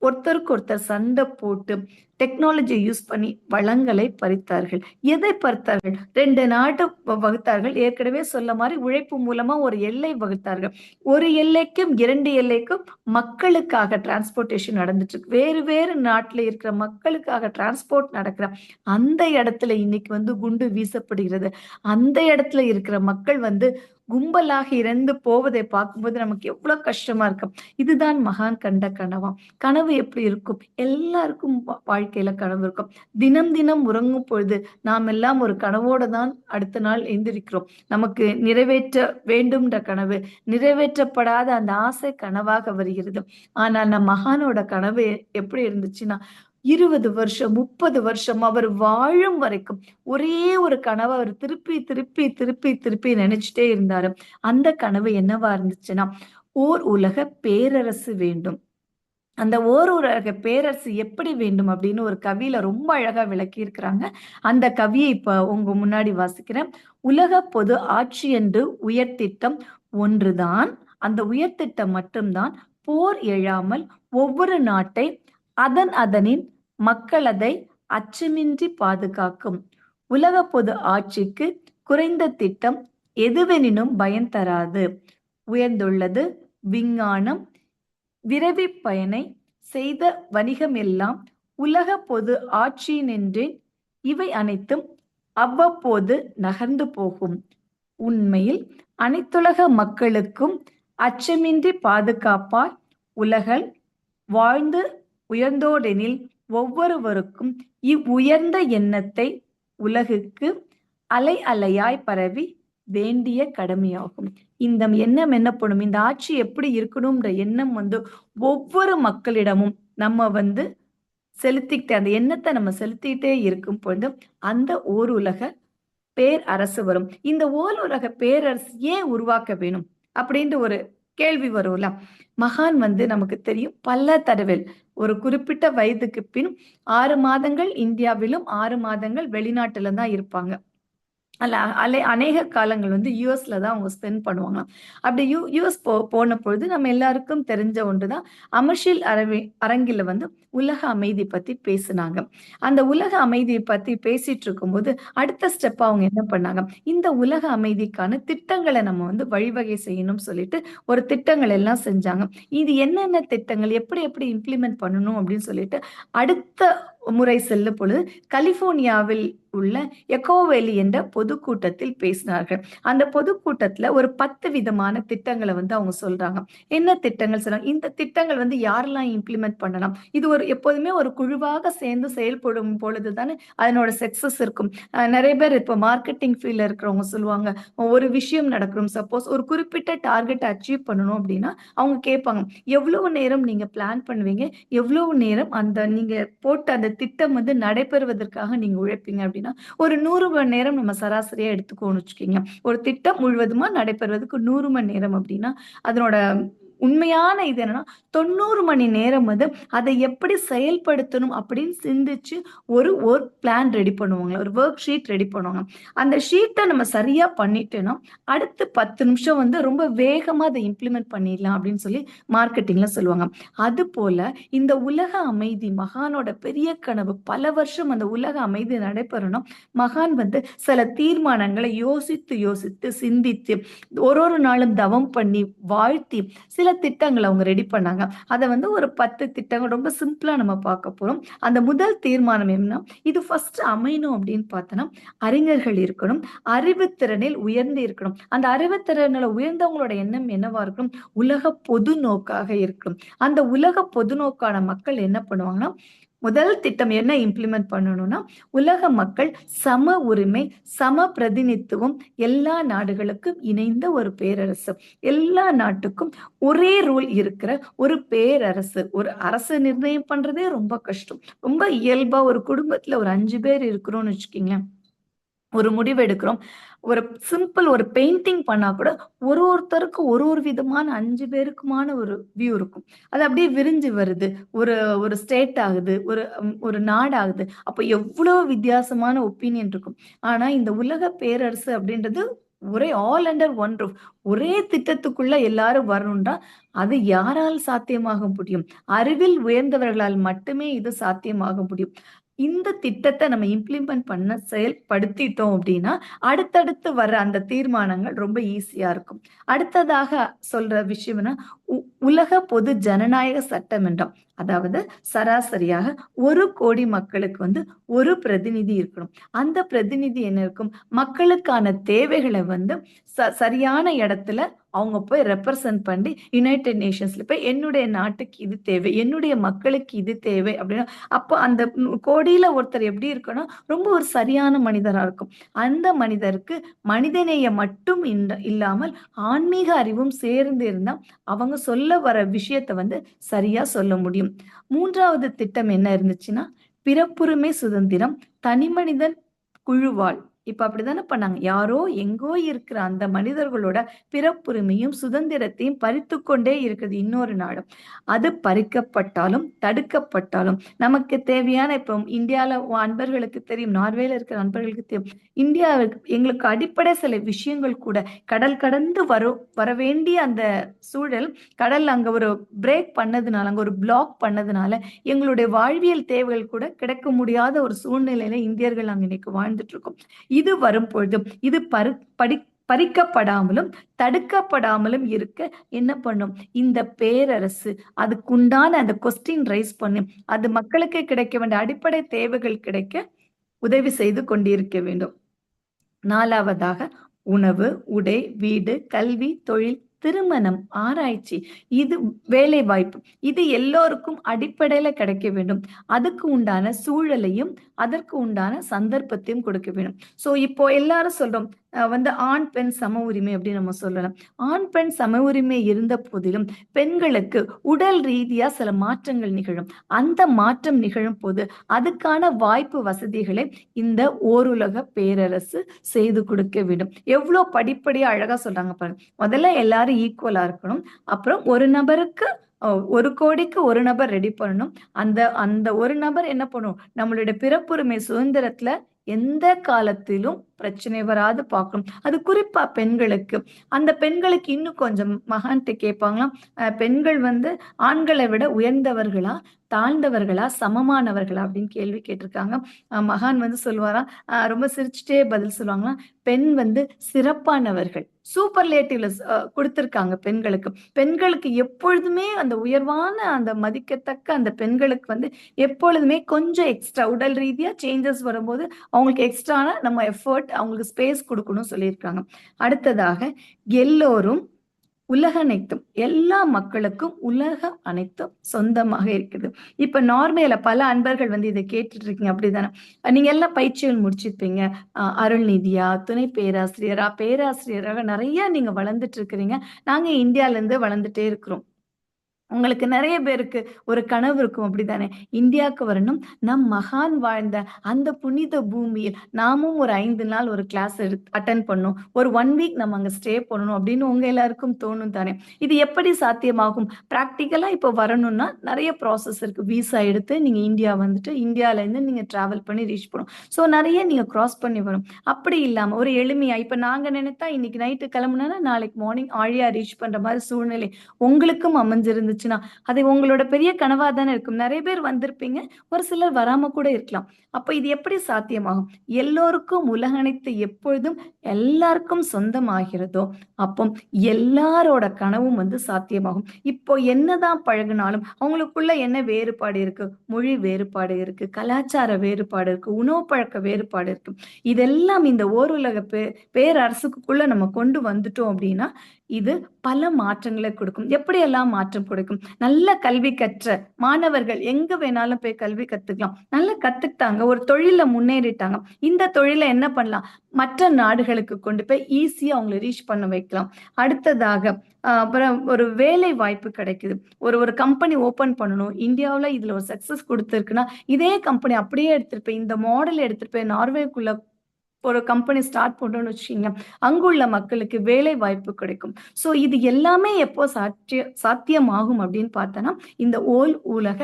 ஒருத்தருக்கு ஒருத்தர் சண்டை போட்டு டெக்னாலஜி யூஸ் பண்ணி வளங்களை பறித்தார்கள். எதை பறித்தார்கள்? 2 நாடு வகுத்தார்கள். ஏற்கனவே சொன்ன மாரி உழைப்பு மூலமா ஒரு எல்லை வகுத்தார்கள். ஒரு எல்லைக்கும் 2 எல்லைக்கும் மக்களுக்காக டிரான்ஸ்போர்டேஷன் நடந்துட்டு இருக்கு. வேறு வேறு நாட்டுல இருக்கிற மக்களுக்காக டிரான்ஸ்போர்ட் நடக்கிற அந்த இடத்துல இன்னைக்கு குண்டு வீசப்படுகிறது. அந்த இடத்துல இருக்கிற மக்கள் கும்பலாக இறந்து போவதை பார்க்கும்போது நமக்கு எவ்வளவு கஷ்டமா இருக்கும். இதுதான் மகான் கண்ட கனவாம். கனவு எப்படி இருக்கும்? எல்லாருக்கும் வாழ்க்கையில கனவு இருக்கும். தினம் தினம் உறங்கும் பொழுது நாம் எல்லாம் ஒரு கனவோட தான் அடுத்த நாள் எந்திரிக்கிறோம். நமக்கு நிறைவேற்ற வேண்டும்ன்ற கனவு, நிறைவேற்றப்படாத அந்த ஆசை கனவாக வருகிறது. ஆனால் நம் மகானோட கனவு எப்படி இருந்துச்சுன்னா, 20 வருஷம், 30 வருஷம் அவர் வாழும் வரைக்கும் ஒரே ஒரு கனவ அவர் திருப்பி, திருப்பி, திருப்பி, திருப்பி நினைச்சுட்டே இருந்தாரு. அந்த கனவு என்னவா இருந்துச்சுன்னா, ஓர் உலக பேரரசு வேண்டும். அந்த ஓர் உலக பேரரசு எப்படி வேண்டும் அப்படின்னு ஒரு கவியில ரொம்ப அழகா விளக்கியிருக்கிறாங்க. அந்த கவியை இப்ப உங்க முன்னாடி வாசிக்கிறேன். உலக பொது ஆட்சி என்று உயர்திட்டம் ஒன்றுதான். அந்த உயர்திட்டம் மட்டும்தான் போர் எழாமல் ஒவ்வொரு நாட்டை அதனின் மக்கள் அதை அச்சமின்றி பாதுகாக்கும். உலக பொது ஆட்சிக்கு குறைந்த திட்டம் எதுவெனினும் பயன் தராது. உயர்ந்துள்ளது விஞ்ஞானம், விரைவி பயனை செய்த வணிகம் எல்லாம் உலக பொது ஆட்சியினின்றேன். இவை அனைத்தும் அவ்வப்போது நகர்ந்து போகும். உண்மையில் அனைத்துலக மக்களுக்கும் அச்சமின்றி பாதுகாப்பாய் உலகள் வாழ்ந்து உயர்ந்தோடெனில் ஒவ்வொருவருக்கும் இவ்வுயர்ந்த எண்ணத்தை உலகுக்கு அலை அலையாய் பரவி வேண்டிய கடமையாகும். இந்த எண்ணம் என்ன பண்ணும்? இந்த ஆட்சி எப்படி இருக்கணும்ன்ற எண்ணம் ஒவ்வொரு மக்களிடமும் நம்ம செலுத்திக்கிட்டே அந்த எண்ணத்தை நம்ம செலுத்திட்டே இருக்கும் பொழுது அந்த ஓர் உலக பேரரசு வரும். இந்த ஓர் உலக பேரரசு ஏன் உருவாக்க வேணும் அப்படின்ற ஒரு கேள்வி வரும்ல. மகான் நமக்கு தெரியும் பல தடவை ஒரு குறிப்பிட்ட வயதுக்கு பின் 6 மாதங்கள் இந்தியாவிலும் 6 மாதங்கள் வெளிநாட்டுல தான் இருப்பாங்க. அநேக காலங்கள் யுஎஸ்ல தான் அவங்க ஸ்பெண்ட் பண்ணுவாங்களாம். அப்படி யுஎஸ் போன பொழுது நம்ம எல்லாருக்கும் தெரிஞ்ச ஒன்றுதான் அமர்ஷில் அரங்கில உலக அமைதி பத்தி பேசினாங்க. அந்த உலக அமைதியை பத்தி பேசிட்டு இருக்கும்போது அடுத்த ஸ்டெப் அவங்க என்ன பண்ணாங்க? இந்த உலக அமைதிக்கான திட்டங்களை நம்ம வழிவகை செய்யணும்னு சொல்லிட்டு ஒரு திட்டங்கள் எல்லாம் செஞ்சாங்க. இது என்னென்ன திட்டங்கள் எப்படி எப்படி இம்ப்ளிமெண்ட் பண்ணணும் அப்படின்னு சொல்லிட்டு அடுத்த முறை செல்ல பொழுது கலிபோர்னியாவில் உள்ள எக்கோவேலி என்ற பொதுக்கூட்டத்தில் பேசினார்கள். அந்த பொதுக்கூட்டத்துல ஒரு 10 விதமான திட்டங்களை அவங்க சொல்றாங்க. என்ன திட்டங்கள் சொல்றாங்க? இந்த திட்டங்கள் யாரெல்லாம் இம்ப்ளிமெண்ட் பண்ணலாம்? இது எப்போதுமே ஒரு குழுவாக சேர்ந்து செயல்படும் பொழுது தானே அதனோட சக்சஸ் இருக்கும். நிறைய பேர் இப்போ மார்க்கெட்டிங் ஃபீல்ட்ல இருக்கிறவங்க சொல்லுவாங்க, ஒரு விஷயம் நடக்கணும், சப்போஸ் ஒரு குறிப்பிட்ட டார்கெட் அச்சீவ் பண்ணணும் அப்படின்னா அவங்க கேட்பாங்க, எவ்வளவு நேரம் நீங்க பிளான் பண்ணுவீங்க, எவ்வளவு நேரம் நீங்க போட்ட அந்த திட்டம் நடைபெறுவதற்காக நீங்க உழைப்பீங்க அப்படின்னா, ஒரு 100 மணி நேரம் நம்ம சராசரியா எடுத்துக்கோன்னு வச்சுக்கோங்க. ஒரு திட்டம் முழுவதுமா நடைபெறுவதற்கு 100 மணி நேரம் அப்படின்னா, அதனோட உண்மையான இது என்னன்னா 90 மணி நேரம் அதை எப்படி செயல்படுத்தணும் அப்படின்னு சிந்திச்சு ஒரு ஒர்க் பிளான் ரெடி பண்ணுவாங்க, ஒரு ஒர்க் ஷீட் ரெடி பண்ணுவாங்க. அந்த ஷீட்டை நம்ம சரியா பண்ணிட்டோம்னா அடுத்து 10 நிமிஷம் ரொம்ப வேகமா அதை இம்ப்ளிமெண்ட் பண்ணிடலாம் அப்படின்னு சொல்லி மார்க்கெட்டிங்ல சொல்லுவாங்க. அது போல இந்த உலக அமைதி மகானோட பெரிய கனவு. பல வருஷம் அந்த உலக அமைதி நடைபெறணும். மகான் சில தீர்மானங்களை யோசித்து யோசித்து சிந்தித்து ஒரு நாளும் தவம் பண்ணி வாழ்த்தி சில திட்டங்களை அவங்க ரெடி பண்ணாங்க. அதை ஒரு 10 திட்டங்கள் ரொம்ப சிம்பிளா நம்ம பார்க்க போறோம். அந்த முதல் தீர்மானம் என்ன, இது ஃபர்ஸ்ட் அமையணும் அப்படின்னு பார்த்தோம்னா அறிஞர்கள் இருக்கணும், அறிவுத்திறனில் உயர்ந்து இருக்கணும். அந்த அறிவுத்திறனில் உயர்ந்தவங்களோட எண்ணம் என்னவா இருக்கணும், உலக பொது நோக்காக இருக்கணும். அந்த உலக பொது நோக்கான மக்கள் என்ன பண்ணுவாங்கன்னா, முதல் திட்டம் என்ன இம்ப்ளிமெண்ட் பண்ணணும்னா, உலக மக்கள் சம உரிமை, சம பிரதிநிதித்துவம், எல்லா நாடுகளுக்கும் இணைந்த ஒரு பேரரசு, எல்லா நாட்டுக்கும் ஒரே ரூல் இருக்கிற ஒரு பேரரசு. ஒரு அரசு நிர்ணயம் பண்றதே ரொம்ப கஷ்டம். ரொம்ப இயல்பா ஒரு குடும்பத்துல ஒரு 5 பேர் இருக்கிறோம்னு வச்சுக்கீங்களேன், ஒரு முடிவு எடுக்கிறோம். ஒரு சிம்பிள் ஒரு பெயிண்டிங் பண்ணா கூட ஒருத்தருக்கு ஒரு விதமான 5 பேருக்குமான ஒரு வியூ இருக்கும். அது அப்படியே விரிஞ்சு வருது. ஒரு ஒரு ஸ்டேட் ஆகுது, ஒரு நாடு ஆகுது. அப்ப எவ்வளவு வித்தியாசமான ஒப்பீனியன் இருக்கும். ஆனா இந்த உலக பேரரசு அப்படின்றது ஒரே ஆல் அண்டர் ஒன் ரூஃப். ஒரே திட்டத்துக்குள்ள எல்லாரும் வரணும்னா அது யாரால் சாத்தியமாக முடியும்? அறிவில் உயர்ந்தவர்களால் மட்டுமே இது சாத்தியமாக முடியும். இந்த திட்டத்தை நம்ம இம்ப்ளிமெண்ட் பண்ண செயல்படுத்திட்டோம் அப்படின்னா அடுத்தடுத்து வர்ற அந்த தீர்மானங்கள் ரொம்ப ஈஸியா இருக்கும். அடுத்ததாக சொல்ற விஷயம்னா உலக பொது ஜனநாயக சட்டமன்றம். அதாவது சராசரியாக 1 கோடி மக்களுக்கு ஒரு பிரதிநிதி இருக்கணும். அந்த பிரதிநிதி என்ன இருக்கும், மக்களுக்கான தேவைகளை சரியான இடத்துல அவங்க போய் ரெப்ரசன்ட் பண்ணி யுனைடெட் நேஷன்ஸ்ல போய் என்னுடைய நாட்டுக்கு இது தேவை, என்னுடைய மக்களுக்கு இது தேவை அப்படின்னா, அப்போ அந்த கோடியில ஒருத்தர் எப்படி இருக்கணும், ரொம்ப ஒரு சரியான மனிதரா இருக்கும். அந்த மனிதருக்கு மனிதநேயம் மட்டும் இல்லாமல் ஆன்மீக அறிவும் சேர்ந்து இருந்தா அவங்க சொல்ல வர விஷயத்தை சரியா சொல்ல முடியும். 3வது திட்டம் என்ன இருந்துச்சுன்னா, பிறப்புரிமை சுதந்திரம், தனிமனிதன் குழுவால். இப்ப அப்படித்தானே பண்ணாங்க. யாரோ எங்கோ இருக்கிற அந்த மனிதர்களோட பிறப்புரிமையும் சுதந்திரத்தையும் பறித்துக் கொண்டே இருக்குது இன்னொரு நாடு. அது பறிக்கப்பட்டாலும் தடுக்கப்பட்டாலும் நமக்கு தேவையான, இப்போ இந்தியால அன்பர்களுக்கு தெரியும், நார்வேல இருக்கிற அன்பர்களுக்கு தெரியும், இந்தியாவுக்கு எங்களுக்கு அடிப்படை சில விஷயங்கள் கூட கடல் கடந்து வர வேண்டிய அந்த சூழல், கடல் அங்க ஒரு பிரேக் பண்ணதுனால, அங்க ஒரு பிளாக் பண்ணதுனால எங்களுடைய வாழ்வியல் தேவைகள் கூட கிடைக்க முடியாத ஒரு சூழ்நிலையில இந்தியர்கள் அங்க இன்னைக்கு வாழ்ந்துட்டு இருக்கோம். இது வரும் பொழுது இது பறிக்கப்படாமலும் தடுக்கப்படாமலும் இருக்க என்ன பண்ணும் இந்த பேரரசு, அதுக்குண்டான அந்த கொஸ்டின் ரைஸ் பண்ணும், அது மக்களுக்கு கிடைக்க வேண்டிய அடிப்படை தேவைகள் கிடைக்க உதவி செய்து கொண்டிருக்க வேண்டும். 4வதாக உணவு, உடை, வீடு, கல்வி, தொழில், திருமணம், ஆராய்ச்சி, இது வேலை வாய்ப்பு, இது எல்லோருக்கும் அடிப்படையில கிடைக்க வேண்டும். அதுக்கு உண்டான சூழலையும் அதற்கு உண்டான சந்தர்ப்பத்தையும் கொடுக்க வேண்டும். சோ இப்போ எல்லாரும் சொல்றோம், ஆண் பெண் சம உரிமை அப்படின்னு நம்ம சொல்லலாம். ஆண் பெண் சம உரிமை இருந்த போதிலும் பெண்களுக்கு உடல் ரீதியா சில மாற்றங்கள் நிகழும். அந்த மாற்றம் நிகழும் போது அதுக்கான வாய்ப்பு வசதிகளை இந்த ஓருலக பேரரசு செய்து கொடுக்க வேண்டும். எவ்வளவு படிப்படியா அழகா சொல்றாங்க பாருங்க. முதல்ல எல்லாரும் ஈக்குவலா இருக்கணும். அப்புறம் ஒரு நபருக்கு 1 கோடிக்கு ஒரு நபர் ரெடி பண்ணணும். அந்த ஒரு நபர் என்ன பண்ணும், நம்மளுடைய பிறப்புரிமை சுதந்திரத்துல எந்த காலத்திலும் பிரச்சனை வராது பார்க்கணும். அது குறிப்பா பெண்களுக்கு. அந்த பெண்களுக்கு இன்னும் கொஞ்சம் மகான்ட்ட கேட்பாங்களாம், பெண்கள் வந்து ஆண்களை விட உயர்ந்தவர்களா? தாழ்ந்தவர்களா? சமமானவர்களா? அப்படின்னு கேள்வி கேட்டிருக்காங்க. மகான் வந்து சொல்லுவாராம், ரொம்ப சிரிச்சுட்டே பதில் சொல்லுவாங்களாம், பெண் வந்து சிறப்பானவர்கள். சூப்பர்லேட்டிவ்ல குடுத்திருக்காங்க பெண்களுக்கு. பெண்களுக்கு எப்பொழுதுமே அந்த உயர்வான அந்த மதிக்கத்தக்க அந்த பெண்களுக்கு வந்து எப்பொழுதுமே கொஞ்சம் எக்ஸ்ட்ரா உடல் ரீதியா சேஞ்சஸ் வரும்போது அவங்களுக்கு எக்ஸ்ட்ரான நம்ம எஃபோர்ட் அவங்களுக்கு ஸ்பேஸ் குடுக்கணும்னு சொல்லியிருக்காங்க. அடுத்ததாக எல்லோரும் உலக அனைத்தும் எல்லா மக்களுக்கும் உலகம் அனைத்தும் சொந்தமாக இருக்குது. இப்ப நார்வேல பல அன்பர்கள் வந்து இத கேட்டுட்டு இருக்கீங்க அப்படிதானே? நீங்க எல்லாம் பயிற்சிகள் முடிச்சிருப்பீங்க. அருள்நிதியா, துணை பேராசிரியரா, பேராசிரியராக நெறைய நீங்க வளர்ந்துட்டு இருக்கிறீங்க. நாங்க இந்தியால இருந்து வளர்ந்துட்டே இருக்கிறோம். உங்களுக்கு நெறைய பேருக்கு ஒரு கனவு இருக்கும் அப்படித்தானே? இந்தியாவுக்கு வரணும். நம் மகான் வாழ்ந்த அந்த புனித பூமியில் நாமும் ஒரு 5 நாள் ஒரு கிளாஸ் அட்டெண்ட் பண்ணணும். ஒரு 1 வீக் நம்ம அங்க ஸ்டே பண்ணணும் அப்படின்னு உங்க எல்லாருக்கும் தோணும் தானே? இது எப்படி சாத்தியமாகும்? பிராக்டிகலா இப்ப வரணும்னா நெறைய ப்ராசஸ் இருக்கு. விசா எடுத்து நீங்க இந்தியா வந்துட்டு இந்தியாலருந்து நீங்க டிராவல் பண்ணி ரீச் பண்ணணும். ஸோ நெறைய நீங்க கிராஸ் பண்ணி வரணும். அப்படி இல்லாம ஒரு எளிமையா இப்ப நாங்க நினைத்தா இன்னைக்கு நைட்டு கிளம்புனோம்னா நாளைக்கு மார்னிங் ஆழியா ரீச் பண்ற மாரி சூழ்நிலை உங்களுக்கும் அமைஞ்சிருந்துச்சுன்னா, அது உங்களோட பெரிய கனவா தானே இருக்கும். நெறைய பேர் வந்திருப்பீங்க. ஒரு சிலர் வராம கூட இருக்கலாம். அப்ப இது எப்படி சாத்தியமாகும்? எல்லோருக்கும் உலகனைத்து எப்பொழுதும் எல்லாருக்கும் சொந்தமாகிறதோ, அப்போ எல்லாரோட கனவும் வந்து சாத்தியமாகும். இப்போ என்னதான் பழகுனாலும், அவங்களுக்குள்ள என்ன வேறுபாடு இருக்கு? மொழி வேறுபாடு இருக்கு, கலாச்சார வேறுபாடு இருக்கு, உணவு பழக்க வேறுபாடு இருக்கு. இதெல்லாம் இந்த ஓருலக பேரரசுக்குள்ள நம்ம கொண்டு வந்துட்டோம் அப்படின்னா, இது பல மாற்றங்களை கொடுக்கும். எப்படியெல்லாம் மாற்றம் கொடுக்கும்? நல்ல கல்வி கற்ற மாணவர்கள் எங்க வேணாலும் போய் கல்வி கத்துக்கலாம். நல்லா கத்துக்கிட்டாங்க. ஒரு தொழில்ல முன்னேறிட்டாங்க. இந்த தொழில என்ன பண்ணலாம்? மற்ற நாடுகளுக்கு கொண்டு போய் ஈஸியா அவங்கள ரீச் பண்ண வைக்கலாம். அடுத்ததாக அப்புறம் ஒரு வேலை வாய்ப்பு கிடைக்குது. ஒரு ஒரு கம்பெனி ஓப்பன் பண்ணணும். இந்தியாவுல இதுல ஒரு சக்சஸ் குடுத்திருக்குன்னா, இதே கம்பெனி அப்படியே எடுத்துட்டு போய் இந்த மாடல் எடுத்துட்டு போய் நார்வேக்குள்ள ஒரு கம்பெனி ஸ்டார்ட் பண்றோம்னு வச்சுக்கீங்க. அங்குள்ள மக்களுக்கு வேலை வாய்ப்பு கிடைக்கும். ஸோ இது எல்லாமே எப்போ சாத்தியமாகும் அப்படின்னு பார்த்தோன்னா, இந்த உலக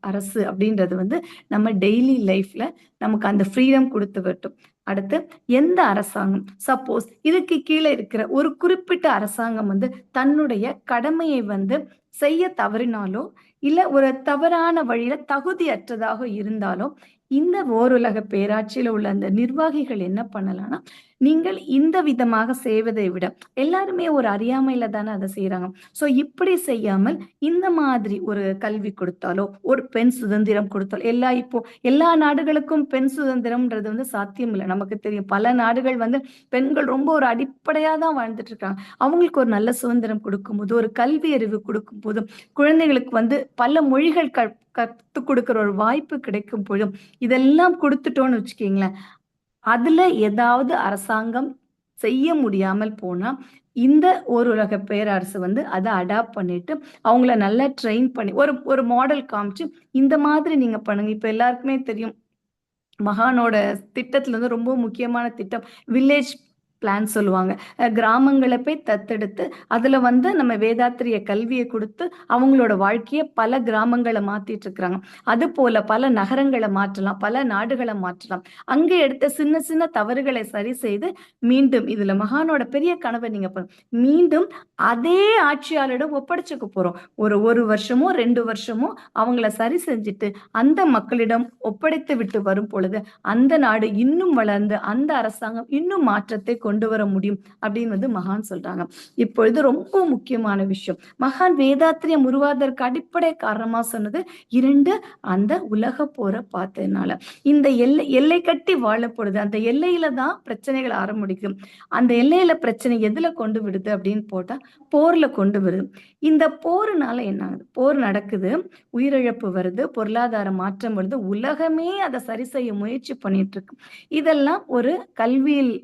அரசு அப்படின்றது வந்து நம்ம டெய்லி லைஃப்ல நமக்கு அந்த ஃப்ரீடம் குடுத்து வரட்டும். அடுத்து எந்த அரசாங்கம் சப்போஸ் இதுக்கு கீழ இருக்கிற ஒரு குறிப்பிட்ட அரசாங்கம் வந்து தன்னுடைய கடமையை வந்து செய்ய தவறினாலோ, இல்ல ஒரு தவறான வழியில தகுதியற்றதாக இருந்தாலோ, இந்த ஓருலக பேராட்சியில உள்ள அந்த நிர்வாகிகள் என்ன பண்ணலாம்னா, நீங்கள் இந்த விதமாக செய்வதை விட எல்லாருமே ஒரு அறியாமையில தானே அத செய்றாங்க. ஸோ இப்படி செய்யாமல் இந்த மாதிரி ஒரு கல்வி கொடுத்தாலோ, ஒரு பெண் சுதந்திரம் கொடுத்தாலோ, இப்போ எல்லா நாடுகளுக்கும் பெண் சுதந்திரம்ன்றது வந்து சாத்தியம் இல்ல. நமக்கு தெரியும். பல நாடுகள் வந்து பெண்கள் ரொம்ப ஒரு அடிப்படையா தான் வாழ்ந்துட்டு இருக்காங்க. அவங்களுக்கு ஒரு நல்ல சுதந்திரம் கொடுக்கும்போது, ஒரு கல்வி அறிவு கொடுக்கும்போது, குழந்தைகளுக்கு வந்து பல மொழிகள் கத்துக் கொடுக்கிற ஒரு வாய்ப்பு கிடைக்கும் பொழுது, இதெல்லாம் குடுத்துட்டோம்னு வச்சுக்கங்களேன், அதுல ஏதாவது அரசாங்கம் செய்ய முடியாமல் போனா, இந்த ஓருலக பேரரசு வந்து அத அடாப்ட் பண்ணிட்டு, அவங்கள நல்லா ட்ரெயின் பண்ணி ஒரு ஒரு மாடல் காமிச்சு, இந்த மாதிரி நீங்க பண்ணுங்க. இப்ப எல்லாருக்குமே தெரியும். மகானோட திட்டத்துல வந்து ரொம்ப முக்கியமான திட்டம் வில்லேஜ் பிளான் சொல்லுவாங்க. கிராமங்கள போய் தத்தெடுத்து, அதுல வந்து நம்ம வேதாத்திரிய கல்விய குடுத்து, அவங்களோட வாழ்க்கைய பல கிராமங்கள மாத்திட்டு இருக்கிறாங்க. அதுபோல பல நகரங்கள மாற்றலாம், பல நாடுகள மாற்றலாம். அங்க எடுத்த சின்ன சின்ன தவறுகளை சரி செய்து, மீண்டும் இதுல மகானோட பெரிய கனவ நீங்க மீண்டும் அதே ஆட்சியாளரிடம் ஒப்படைச்சுக்க போறோம். ஒரு 1 வருஷமோ, 2 வருஷமோ அவங்கள சரி செஞ்சுட்டு, அந்த மக்களிடம் ஒப்படைத்து விட்டு வரும் பொழுது, அந்த நாடு இன்னும் வளர்ந்து அந்த அரசாங்கம் இன்னும் மாற்றத்தை கொண்டு வர முடியும் அப்படின்னு வந்து மகான் சொல்றாங்க. இப்பொழுது ரொம்ப முக்கியமான விஷயம். மகான் வேதாத்திரியம் உருவாவதற்கு அடிப்படை காரணமா சொன்னது 2 அந்த உலக போர பார்த்ததுனால. இந்த எல்லை கட்டி வாழப்படுது. அந்த எல்லையில தான் பிரச்சனைகள் ஆரம்பிக்கும். அந்த எல்லையில பிரச்சனை எதுல கொண்டு விடுது அப்படின்னு போட்டா போர்ல கொண்டு வருது. இந்த போருனால என்ன ஆகுது? போர் நடக்குது, உயிரிழப்பு வருது, பொருளாதார மாற்றம் வருது, உலகமே அத சரி செய்ய முயற்சி பண்ணிட்டு இருக்கு. இதெல்லாம் ஒரு கல்வியில்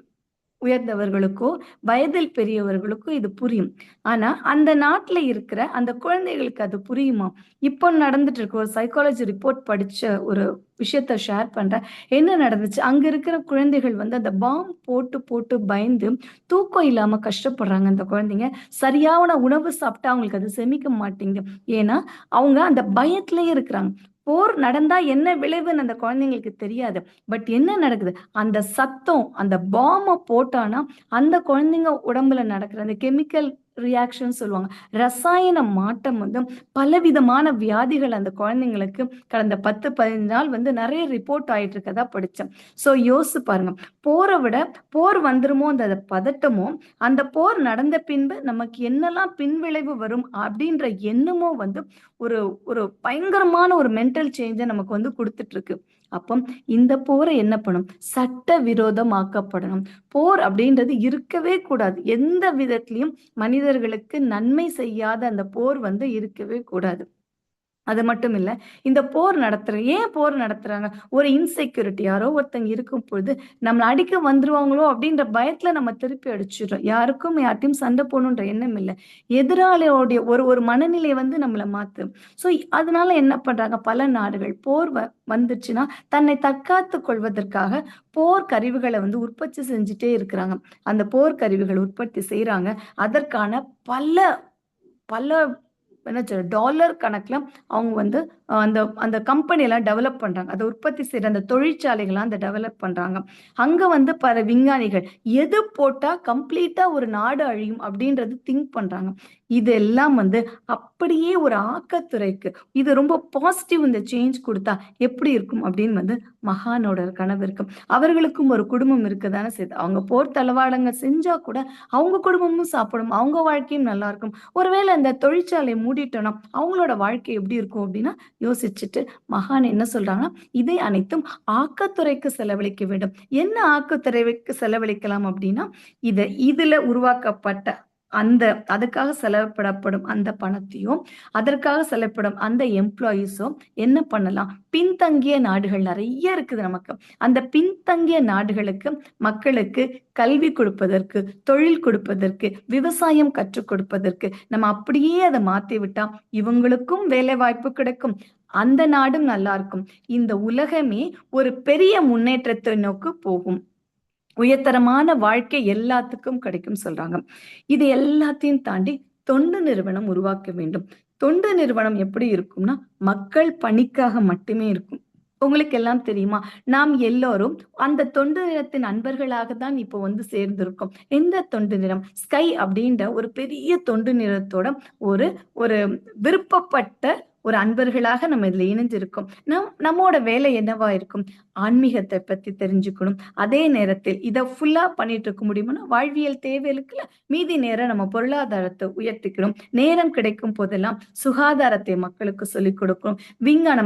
உயர்ந்தவர்களுக்கோ, வயதில் பெரியவர்களுக்கோ இது புரியும். ஆனா, அந்த நாட்ல இருக்கிற அந்த குழந்தைகளுக்கு அது புரியுமா? இப்போ நடந்துட்டு இருக்கு. ஒரு சைக்காலஜி ரிப்போர்ட் படிச்ச ஒரு விஷயத்த ஷேர் பண்றேன். என்ன நடந்துச்சு? அங்க இருக்கிற குழந்தைகள் வந்து அந்த பாம் போட்டு, போட்டு பயந்து தூக்கம் இல்லாம கஷ்டப்படுறாங்க அந்த குழந்தைங்க. சரியான உணவு சாப்பிட்டா அவங்களுக்கு அது செமிக்க மாட்டேங்குது. ஏன்னா, அவங்க அந்த பயத்திலேயே இருக்கிறாங்க. போர் நடந்தா என்ன விளைவுன்னு அந்த குழந்தைங்களுக்கு தெரியாது. பட் என்ன நடக்குது? அந்த சத்தம், அந்த பாம்ப போட்டானா, அந்த குழந்தைங்க உடம்புல நடக்கிற அந்த கெமிக்கல் ரியாக்ஷன் சொல்லுவாங்க. ரசாயன மாற்றம் வந்து பலவிதமான வியாதிகள் அந்த குழந்தைங்களுக்கு கடந்த 10, 15 நாள் வந்து நெறைய ரிப்போர்ட் ஆயிட்டு இருக்கதா படிச்சேன். ஸோ யோசிச்சு பாருங்க. போர விட போர் வந்துருமோ அந்த பதட்டமும், அந்த போர் நடந்த பின்பு நமக்கு என்னெல்லாம் பின்விளைவு வரும் அப்படின்ற எண்ணமும் வந்து ஒரு ஒரு பயங்கரமான ஒரு மென்டல் சேஞ்ச நமக்கு வந்து குடுத்துட்டு இருக்கு. அப்போ இந்த போர என்ன பண்ணும்? சட்ட விரோதமாக்கப்படணும். போர் அப்படின்றது இருக்கவே கூடாது. எந்த விதத்திலயும் மனிதர்களுக்கு நன்மை செய்யாத அந்த போர் வந்து இருக்கவே கூடாது. அது மட்டும் இல்ல. இந்த போர் ஏன் போர் நடத்துறாங்க? ஒரு இன்செக்யூரிட்டி யாரோ ஒருத்தங்க இருக்கும் பொழுது, நம்மள அடிக்க வந்துருவாங்களோ அப்படின்ற பயத்துல நம்ம திருப்பி அடிச்சுடுறோம். யாருக்கும் யார்ட்டயும் சண்டை போடணுன்ற எண்ணம் இல்ல. எதிராளியோடைய ஒரு ஒரு மனநிலை வந்து நம்மள மாத்தும். ஸோ அதனால என்ன பண்றாங்க? பல நாடுகள் போர் வந்துச்சுன்னா, தன்னை தற்காத்துக் கொள்வதற்காக போர் கருவிகள வந்து உற்பத்தி செஞ்சுட்டே இருக்கிறாங்க. அந்த போர் கருவிகள் உற்பத்தி செய்றாங்க. அதற்கான பல பல என்ன சொல்றது டாலர் கணக்குல அவங்க வந்து அந்த அந்த கம்பெனி எல்லாம் டெவலப் பண்றாங்க. அத உற்பத்தி செய்ற அந்த தொழிற்சாலைகள்லாம் அத டெவலப் பண்றாங்க. அங்க வந்து விஞ்ஞானிகள் எது போட்டா கம்ப்ளீட்டா ஒரு நாடு அழியும் அப்படின்றது திங்க் பண்றாங்க. இதெல்லாம் வந்து அப்படியே ஒரு ஆக்கத்துறைக்கு இது ரொம்ப பாசிட்டிவ் இந்த சேஞ்ச் குடுத்தா எப்படி இருக்கும் அப்படின்னு வந்து மகானோட கனவு இருக்கு. அவர்களுக்கும் ஒரு குடும்பம் இருக்கதானே செய்யுது. அவங்க போர் தளவாடங்கள் செஞ்சா கூட அவங்க குடும்பமும் சாப்பிடும். அவங்க வாழ்க்கையும் நல்லா இருக்கும். ஒருவேளை அந்த தொழிற்சாலை மூடிட்டோம்னா, அவங்களோட வாழ்க்கை எப்படி இருக்கும் அப்படின்னா, யோசிச்சுட்டு மகான் என்ன சொல்றாங்கன்னா, இதை அனைத்தும் ஆக்கத்துறைக்கு செலவழிக்க வேண்டும். என்ன ஆக்கத்துறைக்கு செலவழிக்கலாம் அப்படின்னா, இதுல உருவாக்கப்பட்ட அந்த அதுக்காக செலவிடப்படும் அந்த பணத்தையும், அதற்காக செலவிடும் அந்த எம்ப்ளாயீஸும் என்ன பண்ணலாம்? பின்தங்கிய நாடுகள் நெறைய இருக்குது நமக்கு. அந்த பின்தங்கிய நாடுகளுக்கு மக்களுக்கு கல்வி கொடுப்பதற்கு, தொழில் கொடுப்பதற்கு, விவசாயம் கற்றுக் கொடுப்பதற்கு, நம்ம அப்படியே அத மாத்தி விட்டா, இவங்களுக்கும் வேலைவாய்ப்பு கிடைக்கும். அந்த நாடும் நல்லா இருக்கும். இந்த உலகமே ஒரு பெரிய முன்னேற்றத்தை நோக்கி போகும். உயர்தரமான வாழ்க்கை எல்லாத்துக்கும் கிடைக்கும் சொல்றாங்க. இது எல்லாத்தையும் தாண்டி தொண்டு நிறுவனம் உருவாக்க வேண்டும். தொண்டு நிறுவனம் எப்படி இருக்கும்னா, மக்கள் பணிக்காக மட்டுமே இருக்கும். உங்களுக்கு எல்லாம் தெரியுமா? நாம் எல்லோரும் அந்த தொண்டு நிறுவனத்தின் நண்பர்களாக தான் இப்போ வந்து சேர்ந்திருக்கோம். எந்த தொண்டு நிறுவனம்? ஸ்கை அப்படின்ற ஒரு பெரிய தொண்டு நிறுவனத்தோட ஒரு ஒரு விருப்பப்பட்ட ஒரு அன்பர்களாக நம்ம இதுல இணைஞ்சிருக்கோம். நம்மோட வேலை என்னவா இருக்கும்? ஆன்மீகத்தை பத்தி தெரிஞ்சுக்கணும். அதே நேரத்தில் இத ஃபுல்லா பண்ணிட்டு இருக்க முடியுமானா, வாழ்வியல் தேவைகளுக்கு மீதி நேரம் நம்ம பொருளாதாரத்தை உயர்த்திக்கணும். நேரம் கிடைக்கும் போதெல்லாம் சுகாதாரத்தை மக்களுக்கு சொல்லிக் கொடுக்கணும்.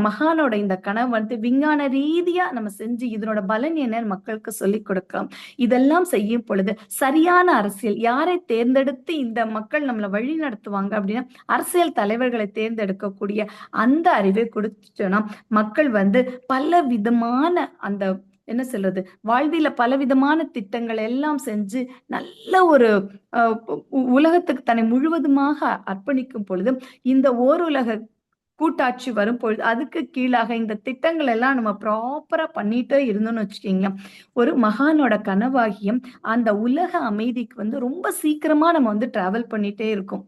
மகானோட இந்த கனவு வந்து விஞ்ஞான ரீதியா நம்ம செஞ்சு இதனோட பலன் என்னன்னு மக்களுக்கு சொல்லிக் கொடுக்கலாம். இதெல்லாம் செய்யும் பொழுது சரியான அரசியல் யாரை தேர்ந்தெடுத்து இந்த மக்கள் நம்மள வழி நடத்துவாங்க அப்படின்னா, அரசியல் தலைவர்களை தேர்ந்தெடுக்கக்கூடிய அந்த அறிவை கொடுத்துட்டோம்னா, மக்கள் வந்து பல விதமான அந்த என்ன சொல்றது? வாழ்வியல பலவிதமான திட்டங்கள் எல்லாம் செஞ்சு நல்ல ஒரு அ உலகத்துக்கு தன்னை முழுவதுமாக அர்ப்பணிக்கும் பொழுது, இந்த ஓருலக கூட்டாட்சி வரும்பொழுது, அதுக்கு கீழாக இந்த திட்டங்கள் எல்லாம் நம்ம ப்ராப்பரா பண்ணிட்டே இருந்தோம்னு வச்சுக்கங்களேன், ஒரு மகானோட கனவாகிய அந்த உலக அமைதிக்கு வந்து ரொம்ப சீக்கிரமா நம்ம வந்து டிராவல் பண்ணிட்டே இருக்கோம்.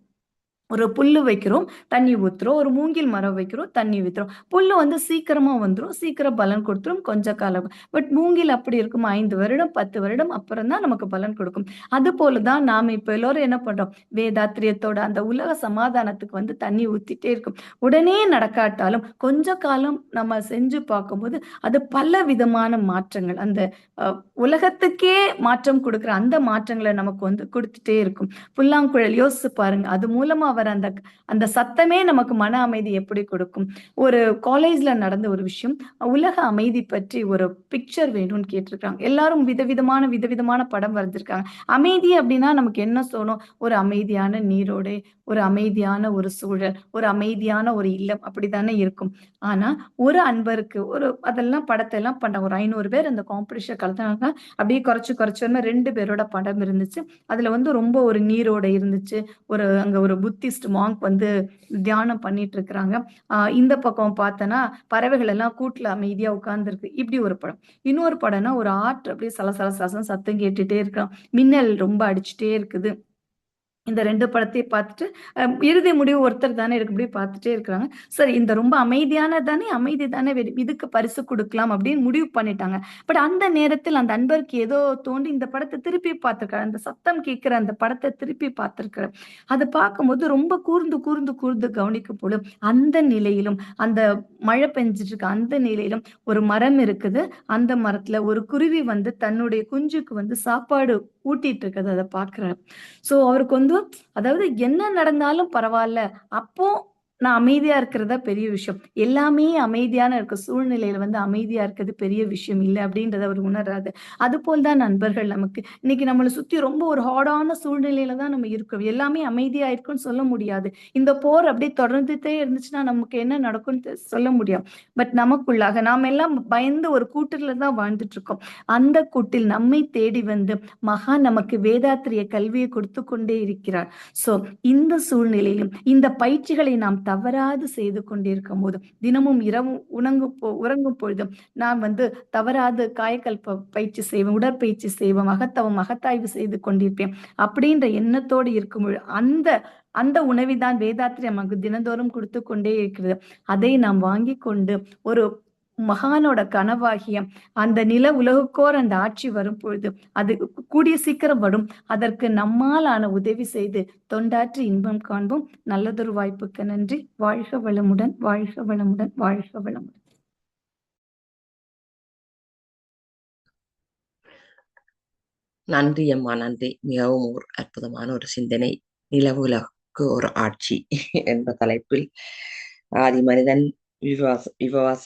ஒரு புல்லு வைக்கிறோம், தண்ணி ஊத்துறோம். ஒரு மூங்கில் மரம் வைக்கிறோம், தண்ணி ஊத்துறோம். புல்லு வந்து சீக்கிரமா வந்துரும். சீக்கிரம் பலன் கொடுத்துரும். கொஞ்ச காலம். பட் மூங்கில் அப்படி இருக்கும். 5 வருடம், 10 வருடம் அப்புறம் தான் நமக்கு பலன் கொடுக்கும். அதுபோல தான் நாம இப்ப எல்லாரும் என்ன பண்றோம்? வேதாத்திரியத்தோட அந்த உலக சமாதானத்துக்கு வந்து தண்ணி ஊத்திட்டே இருக்கும். உடனே நடக்காட்டாலும் கொஞ்ச காலம் நம்ம செஞ்சு பார்க்கும்போது, அது பல விதமான மாற்றங்கள். அந்த அ உலகத்துக்கே மாற்றம் குடுக்குற அந்த மாற்றங்கள நமக்கு வந்து குடுத்துட்டே இருக்கும். புல்லாங்குழல் யோசிச்சு பாருங்க. அது மூலமா வர அந்த அந்த சத்தமே நமக்கு மன அமைதி எப்படி கொடுக்கும். ஒரு காலேஜ்ல நடந்த ஒரு விஷயம். உலக அமைதி பற்றி ஒரு பிக்சர் வேணும்னு கேட்டிருக்காங்க. எல்லாரும் விதவிதமான படம் வரைஞ்சிருக்காங்க. அமைதி அப்படின்னா நமக்கு என்ன தோணும்? ஒரு அமைதியான நீரோடை, ஒரு அமைதியான ஒரு சூழல், ஒரு அமைதியான ஒரு இல்லம் அப்படித்தானே இருக்கும். ஆனா ஒரு அன்பருக்கு அதெல்லாம் படத்தை எல்லாம் பண்றாங்க. ஒரு 500 பேர் அந்த காம்படிஷன் கலந்தாங்க. அப்படியே குறைச்சு 2 பேரோட படம் இருந்துச்சு. அதுல வந்து ரொம்ப ஒரு நீரோடை இருந்துச்சு. அங்க ஒரு புத்திஸ்ட் மாங்க் வந்து தியானம் பண்ணிட்டு இருக்கிறாங்க. இந்த பக்கம் பார்த்தனா பறவைகள் எல்லாம் கூட்டுல அமைதியா உட்கார்ந்துருக்கு. இப்படி ஒரு படம். இன்னொரு படம்னா ஒரு ஆற்று அப்படியே சலசலன்னு சத்தம் கேட்டுட்டே இருக்கான். மின்னல் ரொம்ப அடிச்சுட்டே இருக்குது. இந்த 2 படத்தையும் பார்த்துட்டு, இறுதி முடிவு ஒருத்தர் தானே இப்படி பார்த்துட்டே இருக்கிறாங்க. சரி இந்த ரொம்ப அமைதியான தானே, அமைதி தானே இதுக்கு பரிசு குடுக்கலாம் அப்படின்னு முடிவு பண்ணிட்டாங்க. பட் அந்த நேரத்தில் அந்த அன்பருக்கு ஏதோ தோண்டி இந்த படத்த திருப்பி பார்த்திருக்காரு. அந்த சத்தம் கேட்கிற அந்த படத்த திருப்பி பார்த்திருக்காரு. அத பார்க்கும்போது ரொம்ப கூர்ந்து, கூர்ந்து, கூர்ந்து கவனிக்கும் பொழுது, அந்த நிலையிலும், அந்த மழை பெஞ்சுட்டு இருக்க அந்த நிலையிலும் ஒரு மரம் இருக்குது. அந்த மரத்துல ஒரு குருவி வந்து தன்னுடைய குஞ்சுக்கு வந்து சாப்பாடு ஊட்டிட்டு இருக்கறத அத பார்க்கிறாரு. சோ அவருக்கு வந்து அதாவது என்ன நடந்தாலும் பரவால்ல. அப்போ நான் அமைதியா இருக்கிறது தான் பெரிய விஷயம். எல்லாமே அமைதியான இருக்க சூழ்நிலையில வந்து அமைதியா இருக்கிறது பெரிய விஷயம் இல்ல அப்படின்றத அவர் உணர்றாரு. அதுபோல் தான் நண்பர்கள் நமக்கு. இன்னைக்கு நம்மள சுத்தி ரொம்ப ஒரு ஹார்டான சூழ்நிலையில தான் நம்ம இருக்கோம். எல்லாமே அமைதியா இருக்கும்னு சொல்ல முடியாது. இந்த போர் அப்படியே தொடர்ந்துட்டே இருந்துச்சுன்னா நமக்கு என்ன நடக்கும்னு சொல்ல முடியாது. பட் நமக்குள்ளாக நாம எல்லாம் பயந்து ஒரு கூட்டுல தான் வாழ்ந்துட்டு இருக்கோம். அந்த கூட்டில் நம்மை தேடி வந்து மகான் நமக்கு வேதாத்திரிய கல்வியை கொடுத்து கொண்டே இருக்கிறார். சோ இந்த சூழ்நிலையிலும் இந்த பயிற்சிகளை நாம் தவறாது செய்து கொண்டிருக்கும் போது தினமும் இரவு உறங்கும் பொழுதும் நான் வந்து தவறாது காயக்கல்ப பயிற்சி செய்வேன், உடற்பயிற்சி செய்வேன், அகத்தவம் அகத்தாய்வு செய்து கொண்டிருப்பேன் அப்படின்ற எண்ணத்தோடு இருக்கும் பொழுது அந்த அந்த உணவிதான் வேதாத்திரி நமக்கு தினந்தோறும் கொடுத்து கொண்டே இருக்கிறது. அதை நாம் வாங்கி கொண்டு ஒரு மகானோட கனவாகிய அந்த நில உலகுக்கோர் அந்த ஆட்சி வரும் பொழுது அது கூடிய சீக்கிரம் வரும். அதற்கு நம்மால் ஆன உதவி செய்து தொண்டாற்றி இன்பம் காண்போம். நல்லதொரு வாய்ப்புக்கு நன்றி. வாழ்க வளமுடன், வாழ்க வளமுடன், வாழ்க வளமுடன். நன்றி அம்மா, நன்றி. மிகவும் ஒரு அற்புதமான ஒரு சிந்தனை. நிலவு உலகுக்கு ஒரு ஆட்சி என்ற தலைப்பில் ஆதி மனிதன் விவாச